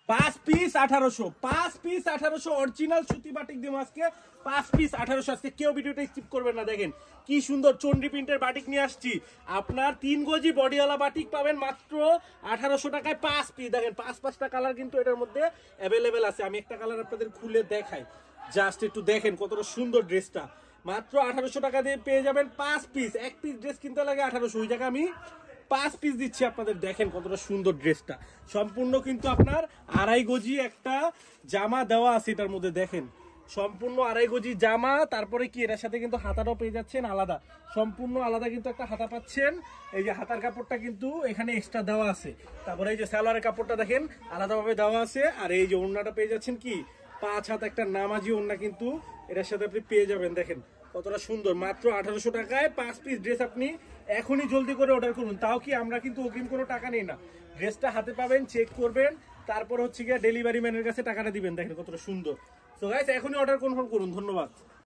5 piece 1800, 5 piece 1800 original সুতি batik দিমু আজকে 5 পিস 1800। আজকে কেউ ভিডিওটা স্কিপ করবেন না। দেখেন কি সুন্দর চন্ডি প্রিন্টের বাটিক নিয়ে আসছি। আপনার 3 গজি বডিওয়ালা বাটিক পাবেন মাত্র 1800 টাকায় 5 পিস। দেখেন 5-5টা কালার কিন্তু এটার মধ্যে অ্যাভেলেবেল আছে। আমি একটা কালার আপনাদের খুলে দেখাই, জাস্ট একটু দেখেন কতটা সুন্দর ড্রেসটা। মাত্র 1800 টাকা দিয়ে পেয়ে যাবেন 5 পিস। এক পিস ড্রেস কিনতে লাগে 1800, ওই জায়গায় আমি 5 পিস দিচ্ছি আপনাদের। দেখেন কতটা সুন্দর ড্রেসটা। সম্পূর্ণ কিন্তু আপনার 2.5 গজি একটা জামা দেওয়া আছে এটার মধ্যে। দেখেন সম্পূর্ণ 2.5 গজি জামা, তারপরে কি এটার সাথে কিন্তু হাতাটাও পেয়ে যাচ্ছেন আলাদা, সম্পূর্ণ আলাদা কিন্তু একটা হাতা পাচ্ছেন। এই যে হাতার কাপড়টা কিন্তু এখানে এক্সট্রা দেওয়া আছে। তারপরে এই যে সালোয়ারের কাপড়টা দেখেন আলাদাভাবে দেওয়া আছে। আর এই যে ওড়নাটা পেয়ে যাচ্ছেন কি 5 হাত একটা নামাজি ওড়না কিন্তু এটার সাথে আপনি পেয়ে যাবেন। দেখেন কতটা সুন্দর। মাত্র 1800 টাকায় 5 পিস ড্রেস আপনি এখনই জলদি করে অর্ডার করুন। তাও কি আমরা কিন্তু অগ্রিম কোনো টাকা নেই না। ড্রেসটা হাতে পাবেন, চেক করবেন, তারপর হচ্ছে গিয়ে ডেলিভারি ম্যানের কাছে টাকাটা দিবেন। দেখেন কতটা সুন্দর। সো গাইস এখনই অর্ডার কনফার্ম করুন। ধন্যবাদ।